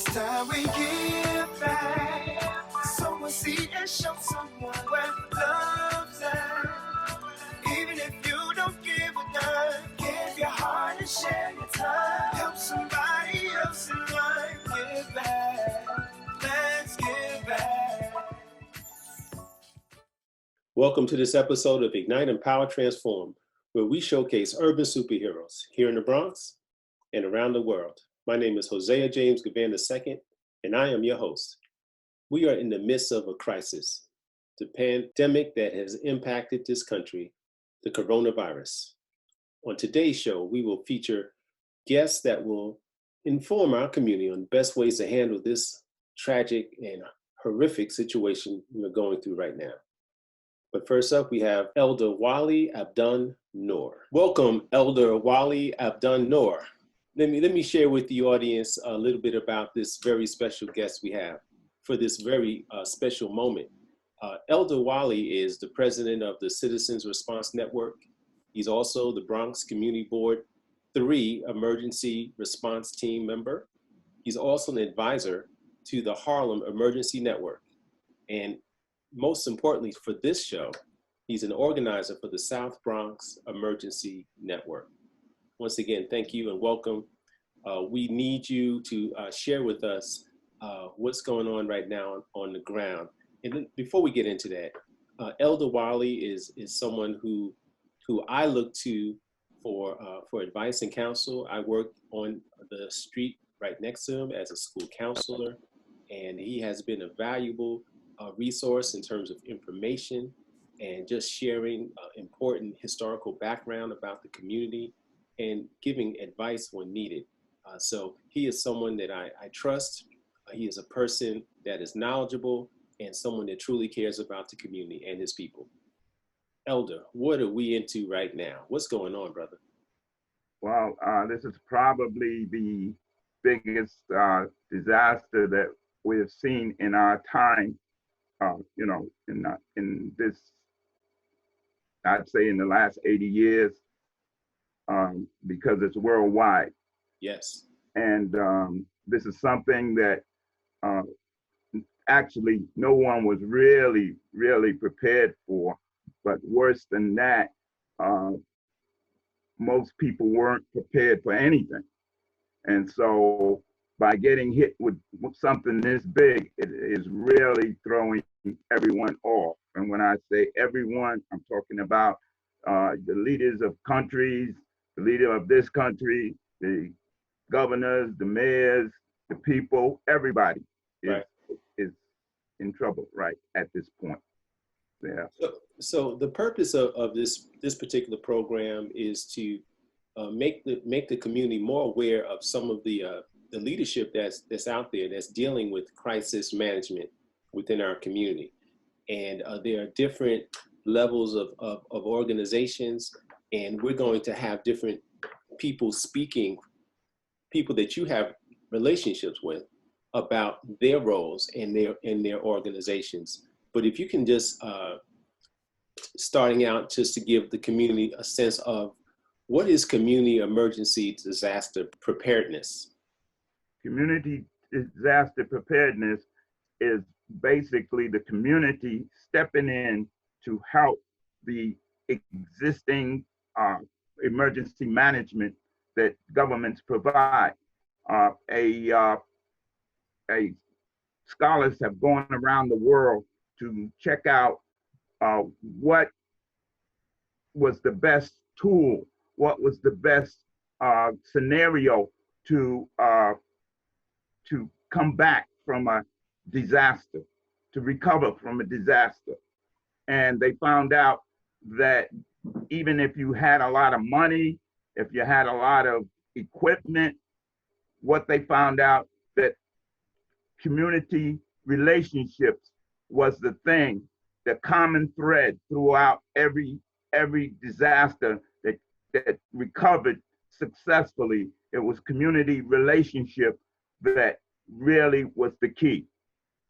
time we give back. Sow a seed and show someone where love's at. Even if you don't give a dime, give your heart and share your time. Help somebody else in life. Give back. Let's give back. Welcome to this episode of Ignite, Empower, Transform, where we showcase urban superheroes here in the Bronx and around the world. My name is Hosea James Givan II, and I am your host. We are in the midst of a crisis, the pandemic that has impacted this country, the coronavirus. On today's show, we will feature guests that will inform our community on the best ways to handle this tragic and horrific situation we're going through right now. But first up, we have Elder Wali Abdun-Noor. Welcome, Elder Wali Abdun-Noor. Let me share with the audience a little bit about this very special guest we have for this very special moment. Elder Wali is the president of the Citizens Response Network. He's also the Bronx Community Board 3 Emergency Response Team member. He's also an advisor to the Harlem Emergency Network. And most importantly for this show, he's an organizer for the South Bronx Emergency Network. Once again, thank you and welcome. We need you to share with us what's going on right now on the ground. And then before we get into that, Elder Wali is someone who I look to for advice and counsel. I work on the street right next to him as a school counselor, and he has been a valuable resource in terms of information and just sharing important historical background about the community and giving advice when needed. So he is someone that I trust. He is a person that is knowledgeable and someone that truly cares about the community and his people. Elder, what are we into right now? What's going on, brother? Well, this is probably the biggest disaster that we have seen in our time. In this, I'd say in the last 80 years, because it's worldwide. Yes. And this is something that actually no one was really prepared for. But worse than that, most people weren't prepared for anything. And so by getting hit with something this big, it is really throwing everyone off. And when I say everyone, I'm talking about the leaders of countries, the leader of this country, the governors, the mayors, the people, everybody is in trouble right at this point. Yeah. So the purpose of this particular program is to make the community more aware of some of the leadership that's out there that's dealing with crisis management within our community. And there are different levels of organizations, and we're going to have different people speaking, people that you have relationships with, about their roles in their organizations. But if you can just, starting out just to give the community a sense of what is community emergency disaster preparedness? Community disaster preparedness is basically the community stepping in to help the existing emergency management that governments provide. Scholars have gone around the world to check out what was the best tool, what was the best scenario to come back from a disaster, to recover from a disaster. And they found out that even if you had a lot of money, if you had a lot of equipment, what they found out that community relationships was the thing, the common thread throughout every disaster that recovered successfully. It was community relationship that really was the key.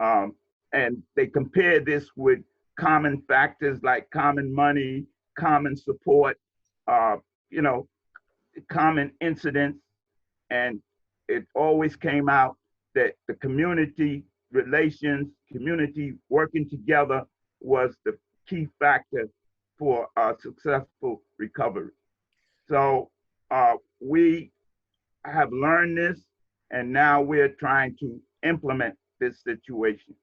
And they compared this with common factors like common money, common support, common incidents. And it always came out that the community relations, community working together was the key factor for a successful recovery. So we have learned this, and now we're trying to implement this situation.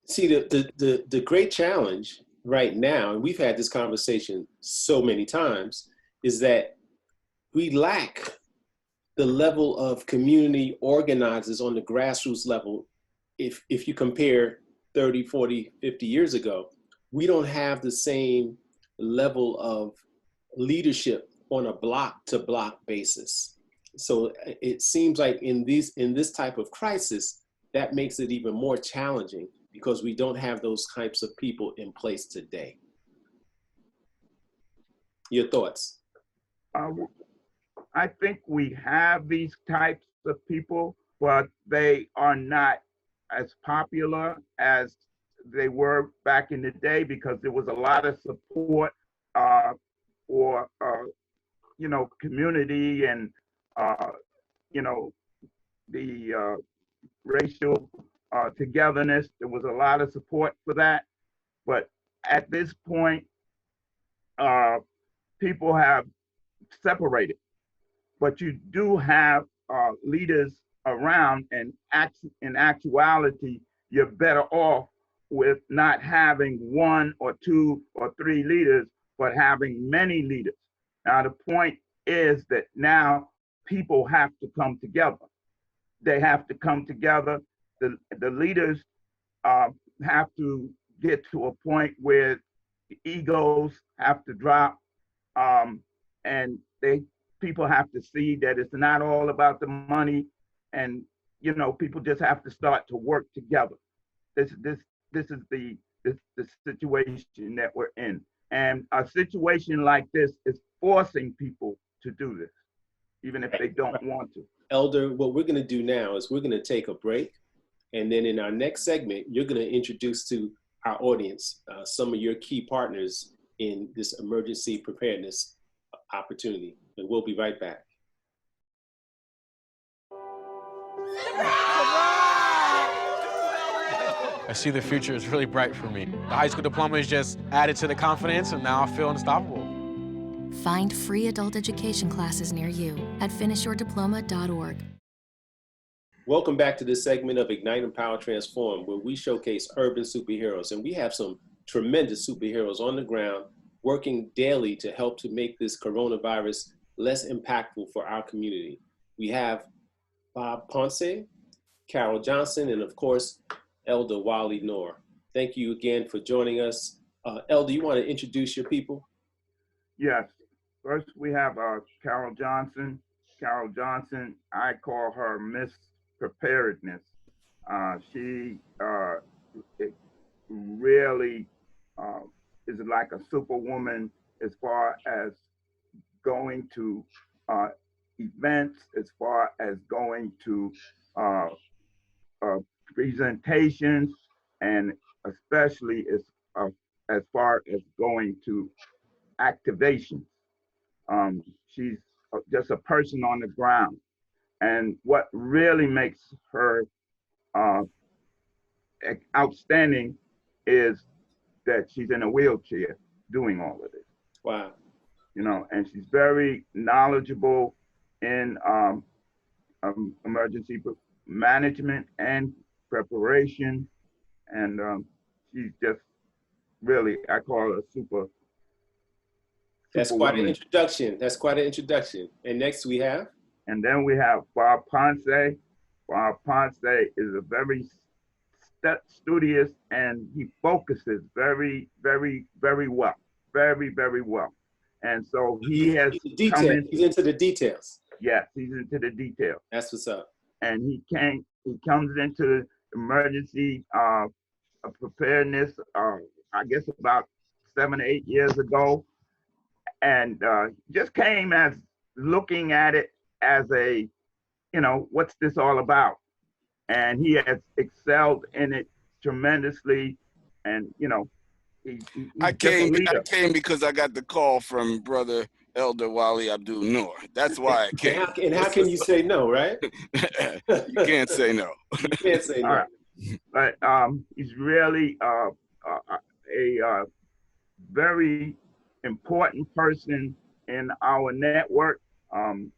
See, the great challenge right now, and we've had this conversation so many times, is that we lack the level of community organizers on the grassroots level. If you compare 30, 40, 50 years ago, we don't have the same level of leadership on a block to block basis. So it seems like in this type of crisis, that makes it even more challenging because we don't have those types of people in place today. Your thoughts? I think we have these types of people, but they are not as popular as they were back in the day because there was a lot of support for community and the racial togetherness. There was a lot of support for that, but at this point, people have separated. But you do have leaders around, and in actuality, you're better off with not having one or two or three leaders, but having many leaders. Now, the point is that now people have to come together. They have to come together. The leaders have to get to a point where the egos have to drop, and people have to see that it's not all about the money, and people just have to start to work together. This is the situation that we're in, and a situation like this is forcing people to do this, even if they don't want to. Elder, what we're going to do now is we're going to take a break, and then in our next segment, you're going to introduce to our audience some of your key partners in this emergency preparedness opportunity. And we'll be right back. I see the future is really bright for me. The high school diploma is just added to the confidence, and now I feel unstoppable. Find free adult education classes near you at finishyourdiploma.org. Welcome back to this segment of Ignite, Empower, Transform, where we showcase urban superheroes. And we have some tremendous superheroes on the ground working daily to help to make this coronavirus less impactful for our community. We have Bob Ponce, Carol Johnson, and of course, Elder Wali Noor. Thank you again for joining us. Elder, you want to introduce your people? Yes. First, we have Carol Johnson. Carol Johnson, I call her Miss Preparedness. She really is like a superwoman as far as going to events, as far as going to presentations, and especially as far as going to activations. She's just a person on the ground. And what really makes her outstanding is that she's in a wheelchair doing all of this. Wow. And she's very knowledgeable in emergency management and preparation. And she's just really, I call her a super. That's quite an introduction. That's quite an introduction. And next we have? And then we have Bob Ponce. Bob Ponce is a very studious, and he focuses very, very, very well. Very, very well. And so he has he's into the details. Yes, he's into the details. That's what's up. And he comes into emergency preparedness, I guess about 7 or 8 years ago, and just came as looking at it as a, what's this all about? And he has excelled in it tremendously, and I came because I got the call from Brother Elder Wali Abdun-Noor. That's why I came. And how can you say no, right? You can't say no. You can't say no. But he's really a very important person in our network.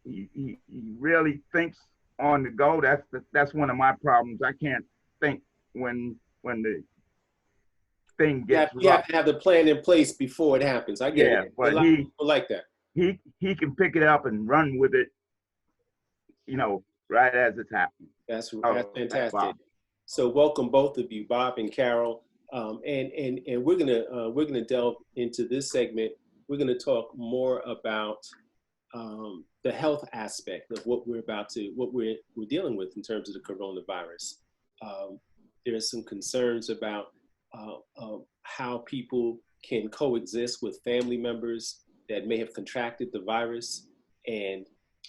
He really thinks on the go. That's one of my problems. I can't think when the thing gets you have to have the plan in place before it happens. I get it. But a lot of people like that. He can pick it up and run with it, right as it's happening. That's fantastic. So welcome both of you, Bob and Carol. And we're gonna delve into this segment. We're gonna talk more about the health aspect of what we're dealing with in terms of the coronavirus. There are some concerns about how people can coexist with family members that may have contracted the virus, and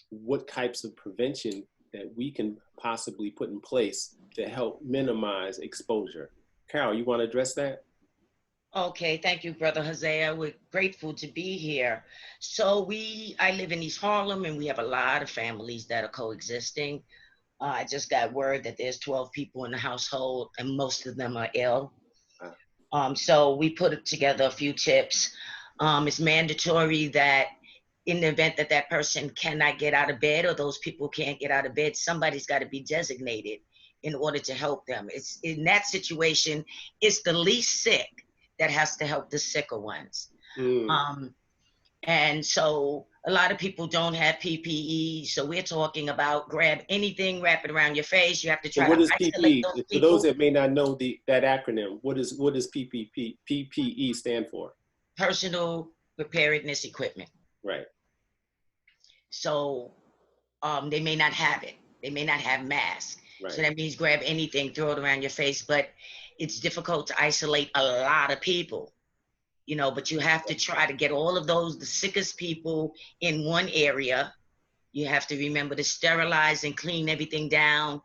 what types of prevention that we can possibly put in place to help minimize exposure. Carol, you want to address that? Okay, thank you, Brother Hosea. We're grateful to be here. So I live in East Harlem, and we have a lot of families that are coexisting. I just got word that there's 12 people in the household, and most of them are ill. So we put together a few tips. It's mandatory that in the event that that person cannot get out of bed, or those people can't get out of bed, somebody's got to be designated in order to help them. It's in that situation, it's the least sick that has to help the sicker ones. And so a lot of people don't have PPE. So we're talking about grab anything, wrap it around your face. You have to try to isolate those people. For those that may not know that acronym, what does PPE stand for? Personal preparedness equipment. Right. So they may not have it. They may not have masks. Right. So that means grab anything, throw it around your face. But it's difficult to isolate a lot of people, but you have to try to get all of the sickest people in one area. You have to remember to sterilize and clean everything down.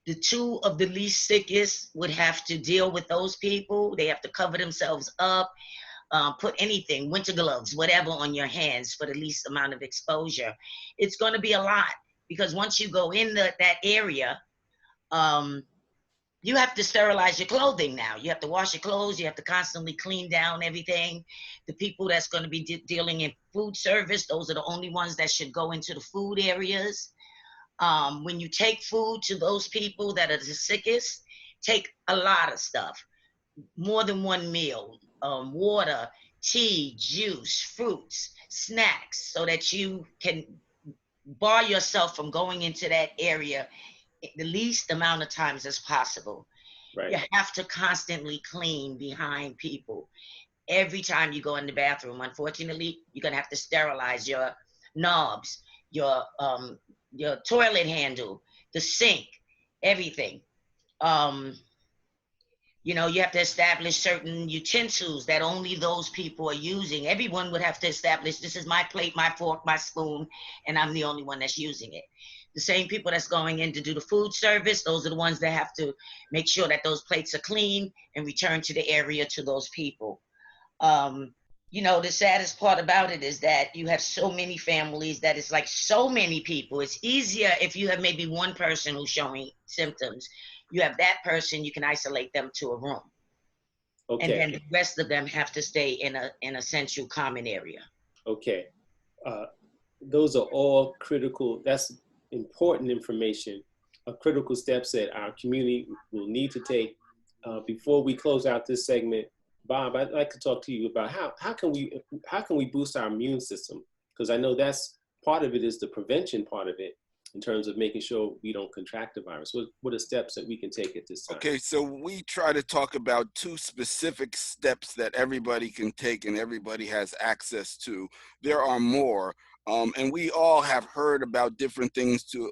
The two of the least sickest would have to deal with those people. They have to cover themselves up, put anything, winter gloves, whatever on your hands for the least amount of exposure. It's going to be a lot, because once you go in that area, you have to sterilize your clothing now. You have to wash your clothes. You have to constantly clean down everything. The people that's going to be dealing in food service, those are the only ones that should go into the food areas. When you take food to those people that are the sickest, take a lot of stuff, more than one meal, water, tea, juice, fruits, snacks, so that you can bar yourself from going into that area the least amount of times as possible. Right. You have to constantly clean behind people. Every time you go in the bathroom, unfortunately, you're gonna have to sterilize your knobs, your toilet handle, the sink, everything. You have to establish certain utensils that only those people are using. Everyone would have to establish, this is my plate, my fork, my spoon, and I'm the only one that's using it. The same people that's going in to do the food service, those are the ones that have to make sure that those plates are clean and return to the area to those people. The saddest part about it is that you have so many families that it's like so many people. It's easier if you have maybe one person who's showing symptoms. You have that person, you can isolate them to a room. Okay. And then the rest of them have to stay in a central common area. Okay. Those are all critical. That's important information, critical steps that our community will need to take. Before we close out this segment, Bob, I'd like to talk to you about how can we boost our immune system? Because I know that's part of it, is the prevention part of it, in terms of making sure we don't contract the virus. What are steps that we can take at this time? Okay, so we try to talk about 2 specific steps that everybody can take and everybody has access to. There are more. And we all have heard about different things to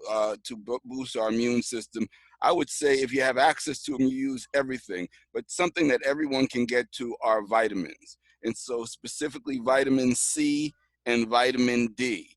boost our immune system. I would say if you have access to them, you use everything. But something that everyone can get to are vitamins. And so specifically vitamin C and vitamin D.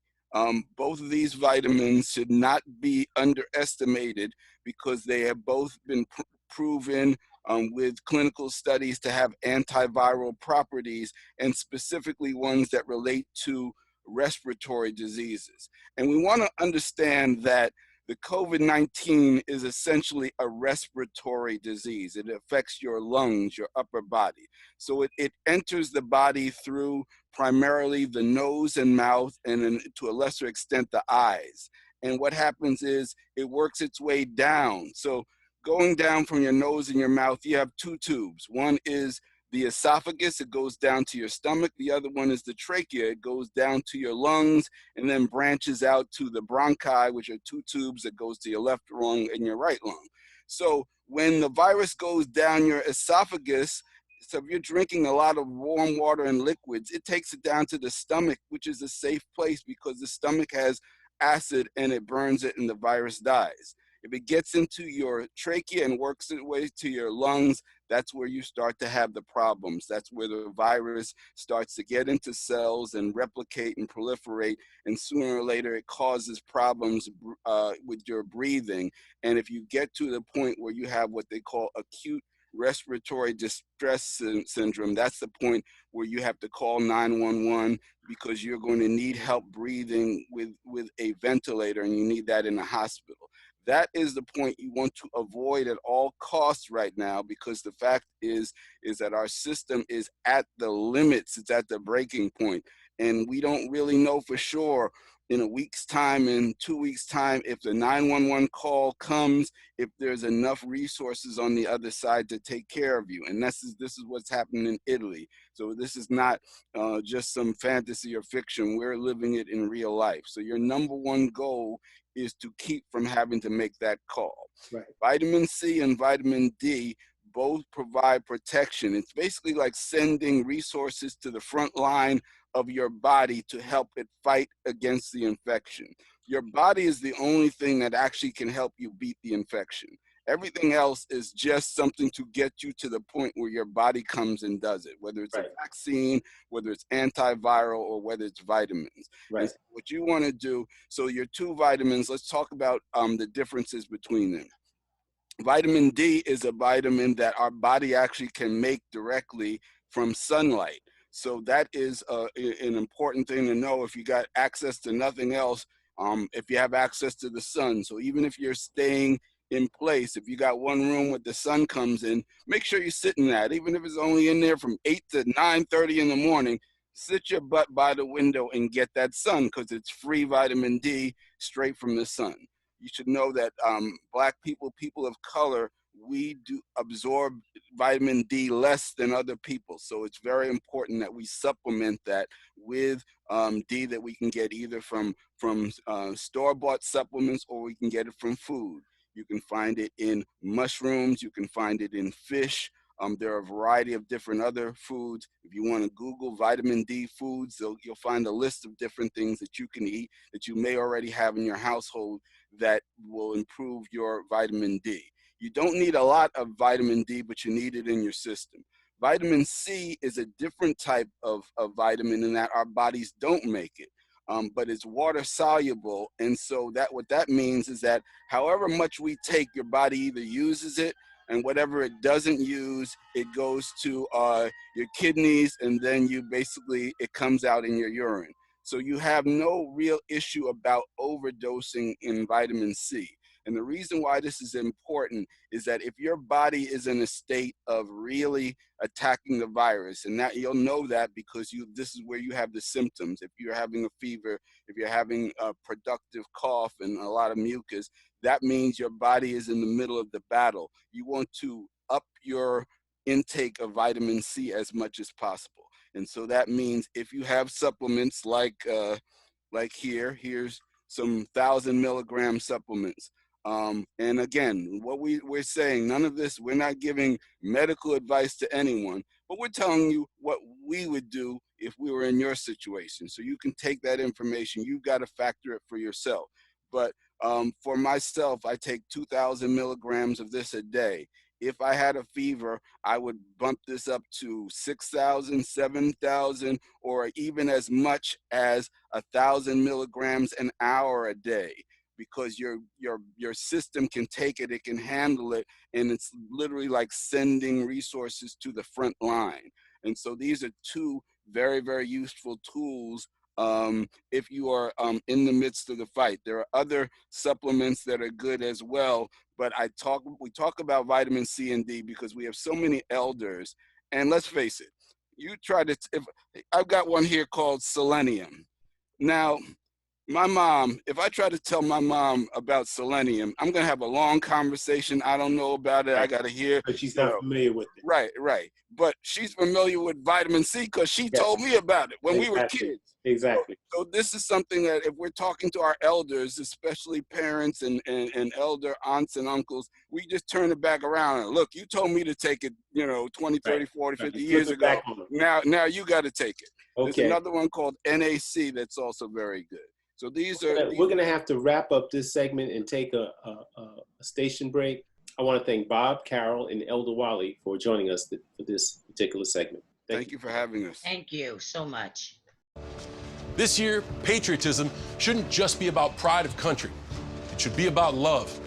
Both of these vitamins should not be underestimated, because they have both been proven with clinical studies to have antiviral properties, and specifically ones that relate to respiratory diseases. And we want to understand that the COVID-19 is essentially a respiratory disease. It affects your lungs, your upper body. So it enters the body through primarily the nose and mouth, and then to a lesser extent, the eyes. And what happens is it works its way down. So going down from your nose and your mouth, you have two tubes. One is the esophagus, it goes down to your stomach. The other one is the trachea, it goes down to your lungs and then branches out to the bronchi, which are two tubes that goes to your left lung and your right lung. So when the virus goes down your esophagus, so if you're drinking a lot of warm water and liquids, it takes it down to the stomach, which is a safe place because the stomach has acid and it burns it and the virus dies. If it gets into your trachea and works its way to your lungs, that's where you start to have the problems. That's where the virus starts to get into cells and replicate and proliferate. And sooner or later, it causes problems with your breathing. And if you get to the point where you have what they call acute respiratory distress syndrome, that's the point where you have to call 911 because you're going to need help breathing with a ventilator, and you need that in the hospital. That is the point you want to avoid at all costs right now, because the fact is that our system is at the limits, it's at the breaking point, and we don't really know for sure in a week's time, in 2 weeks' time, if the 911 call comes, if there's enough resources on the other side to take care of you. And this is what's happening in Italy. So this is not just some fantasy or fiction. We're living it in real life. So your number one goal is to keep from having to make that call. Right. Vitamin C and vitamin D both provide protection. It's basically like sending resources to the front line of your body to help it fight against the infection. Your body is the only thing that actually can help you beat the infection. Everything else is just something to get you to the point where your body comes and does it, whether it's Right. a vaccine, whether it's antiviral, or whether it's vitamins. Right. And so what you want to do, so your two vitamins, let's talk about the differences between them. Vitamin D is a vitamin that our body actually can make directly from sunlight. So that is an important thing to know if you got access to nothing else, if you have access to the sun. So even if you're staying in place, if you got one room where the sun comes in, make sure you sit in that. Even if it's only in there from 8 to 9:30 in the morning, sit your butt by the window and get that sun, because it's free vitamin D straight from the sun. You should know that Black people, people of color, we do absorb vitamin D less than other people. So it's very important that we supplement that with D that we can get either from store-bought supplements, or we can get it from food. You can find it in mushrooms, you can find it in fish. There are a variety of different other foods. If you want to Google vitamin D foods, you'll find a list of different things that you can eat that you may already have in your household that will improve your vitamin D. You don't need a lot of vitamin D, but you need it in your system. Vitamin C is a different type of vitamin in that our bodies don't make it, but it's water soluble. And so what that means is that however much we take, your body either uses it, and whatever it doesn't use, it goes to your kidneys, and then it comes out in your urine. So you have no real issue about overdosing in vitamin C. And the reason why this is important is that if your body is in a state of really attacking the virus, and that you'll know that because this is where you have the symptoms. If you're having a fever, if you're having a productive cough and a lot of mucus, that means your body is in the middle of the battle. You want to up your intake of vitamin C as much as possible. And so that means if you have supplements like here's some 1,000 milligram supplements. And again, what we're saying, none of this, we're not giving medical advice to anyone, but we're telling you what we would do if we were in your situation. So you can take that information, you've got to factor it for yourself. But for myself, I take 2,000 milligrams of this a day. If I had a fever, I would bump this up to 6,000, 7,000, or even as much as 1,000 milligrams an hour a day, because your system can take it, it can handle it, and it's literally like sending resources to the front line. And so these are two very, very useful tools if you are in the midst of the fight. There are other supplements that are good as well, but we talk about vitamin C and D because we have so many elders. And let's face it, I've got one here called selenium. Now, my mom, if I try to tell my mom about selenium, I'm going to have a long conversation. I don't know about it. Right. I got to hear. But she's not familiar with it. Right. But she's familiar with vitamin C because she Yes. told me about it when we were Exactly. kids. Exactly. So this is something that if we're talking to our elders, especially parents and elder aunts and uncles, we just turn it back around and look, you told me to take it, 20, 30, 40, 50 years ago. Now you got to take it. Okay. There's another one called NAC that's also very good. So we're going to have to wrap up this segment and take a station break. I want to thank Bob, Carol, and Elder Wali for joining us for this particular segment. Thank you for having us. Thank you so much. This year, patriotism shouldn't just be about pride of country. It should be about love.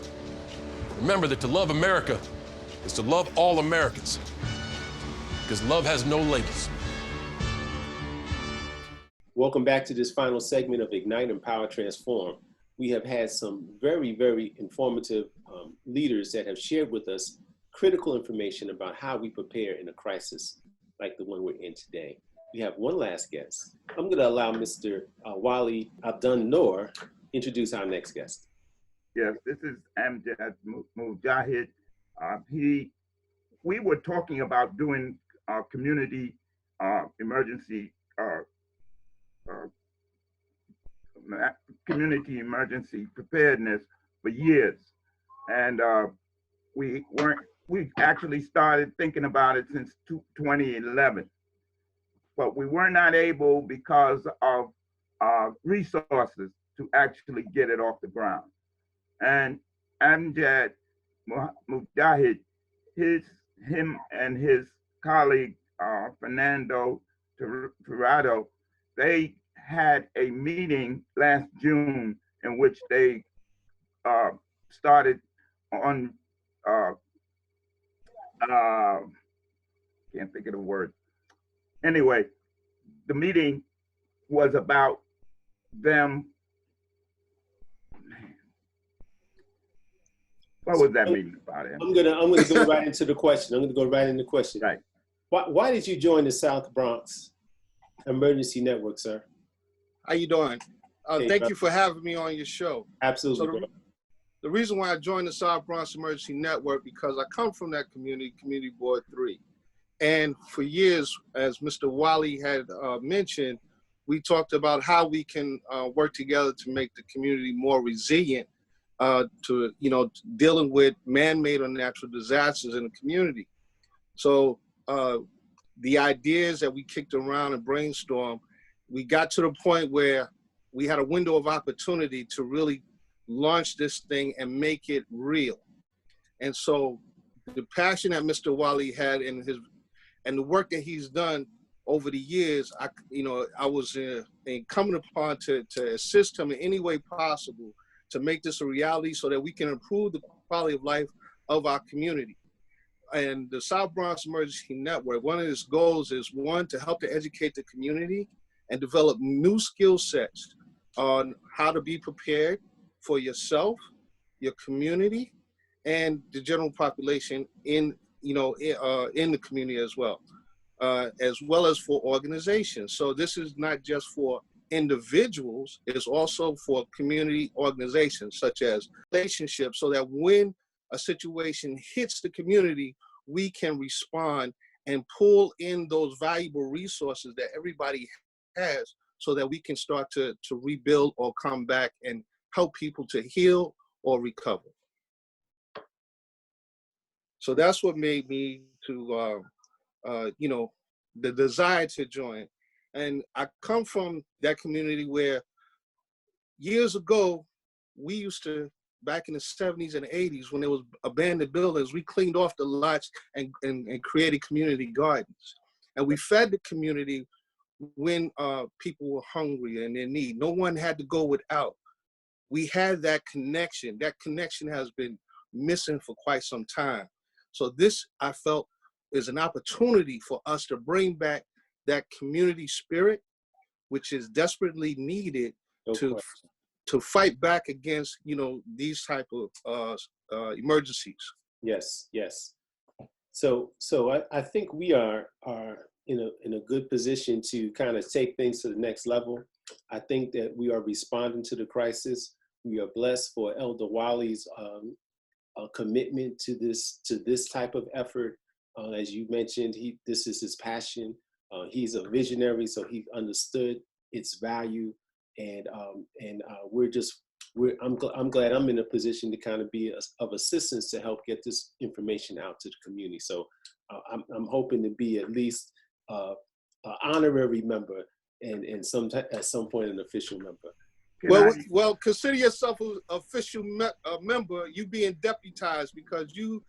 Remember that to love America is to love all Americans, because love has no labels. Welcome back to this final segment of Ignite, Empower, Transform. We have had some very, very informative leaders that have shared with us critical information about how we prepare in a crisis like the one we're in today. We have one last guest. I'm going to allow Mr. Wali Abdun-Noor introduce our next guest. Yes, this is Amjad Mujaahid. We were talking about doing community emergency preparedness for years, and we actually started thinking about it since 2011, but we were not able because of resources to actually get it off the ground. And Amjad Mujaahid, him and his colleague Fernando Tirado, they had a meeting last June in which they started on can't think of the word. Anyway, the meeting was about them. What was that meeting about? I'm gonna go right into the question. Right. Why did you join the South Bronx Emergency Network, sir? How you doing? Hey, thank you for having me on your show. Absolutely. So the reason why I joined the South Bronx Emergency Network, because I come from that community Board 3. And for years, as Mr. Wali had mentioned, we talked about how we can work together to make the community more resilient to, dealing with man-made or natural disasters in the community. So the ideas that we kicked around and brainstormed, we got to the point where we had a window of opportunity to really launch this thing and make it real. And so the passion that Mr. Wali had and the work that he's done over the years, I was incumbent upon to assist him in any way possible to make this a reality so that we can improve the quality of life of our community. And the South Bronx Emergency Network, one of its goals is, one, to help to educate the community and develop new skill sets on how to be prepared for yourself, your community, and the general population in the community as well as for organizations. So this is not just for individuals, it's also for community organizations such as relationships, so that when a situation hits the community, we can respond and pull in those valuable resources that everybody has so that we can start to rebuild or come back and help people to heal or recover. So that's what made me to, the desire to join. And I come from that community where years ago, we used to, back in the 70s and 80s, when there was abandoned buildings, we cleaned off the lots and created community gardens. And we fed the community when people were hungry and in need. No one had to go without. We had that connection. That connection has been missing for quite some time. So this, I felt, is an opportunity for us to bring back that community spirit which is desperately needed No to question. to fight back against, these type of emergencies. Yes, yes. So I think we are in a good position to kind of take things to the next level. I think that we are responding to the crisis. We are blessed for Elder Wali's commitment to this type of effort. As you mentioned, this is his passion. He's a visionary, so he understood its value, and I'm glad I'm in a position to kind of be of assistance to help get this information out to the community. So I'm hoping to be at least an honorary member and at some point an official member. Well, consider yourself an official member. You being deputized because you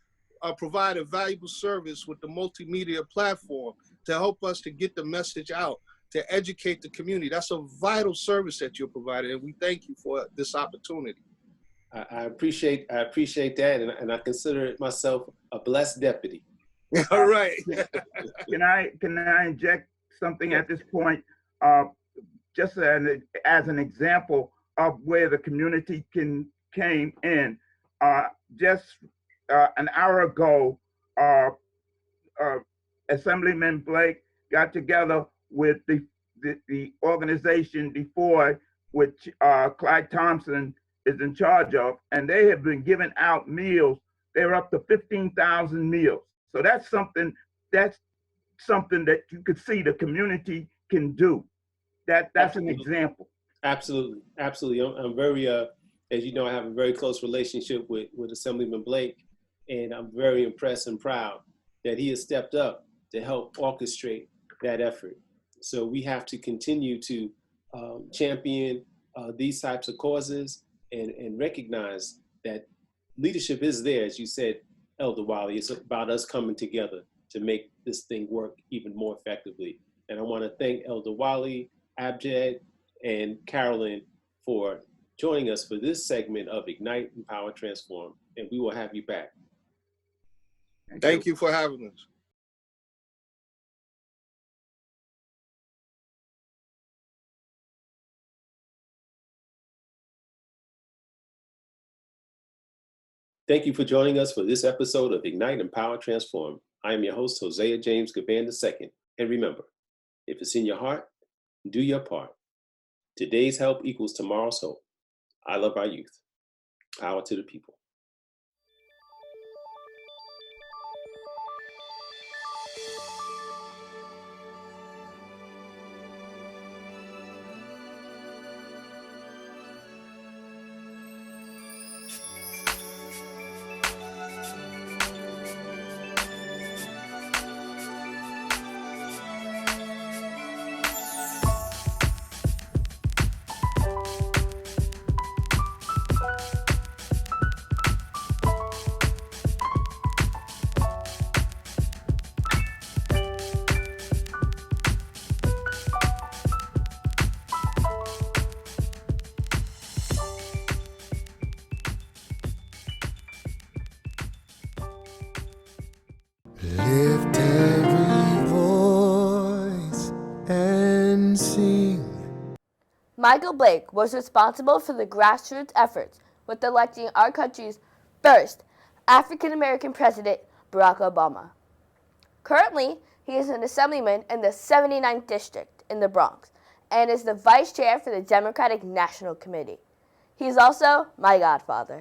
provide a valuable service with the multimedia platform to help us to get the message out, to educate the community. That's a vital service that you're providing, and we thank you for this opportunity. I appreciate that, and I consider myself a blessed deputy. All right. Can I inject something at this point? Just as an example of where the community came in. Just an hour ago, Assemblyman Blake got together with the organization before, which Clyde Thompson is in charge of, and they have been giving out meals. They're up to 15,000 meals. So that's something that you could see the community can do. That's Absolutely. an example. Absolutely. I'm very, as you know, I have a very close relationship with Assemblyman Blake, and I'm very impressed and proud that he has stepped up to help orchestrate that effort. So we have to continue to champion these types of causes and recognize that leadership is there, as you said, Elder Wali. It's about us coming together to make this thing work even more effectively. And I want to thank Elder Wali, Amjad, and Carolyn for joining us for this segment of Ignite, Empower, Transform. And we will have you back. Thank you for having us. Thank you for joining us for this episode of Ignite, Empower, Transform. I am your host, Hosea James Givan II. And remember, if it's in your heart, do your part. Today's help equals tomorrow's hope. I love our youth. Power to the people. Lift every voice and sing. Michael Blake was responsible for the grassroots efforts with electing our country's first African-American president, Barack Obama. Currently, he is an assemblyman in the 79th District in the Bronx and is the vice chair for the Democratic National Committee. He is also my godfather.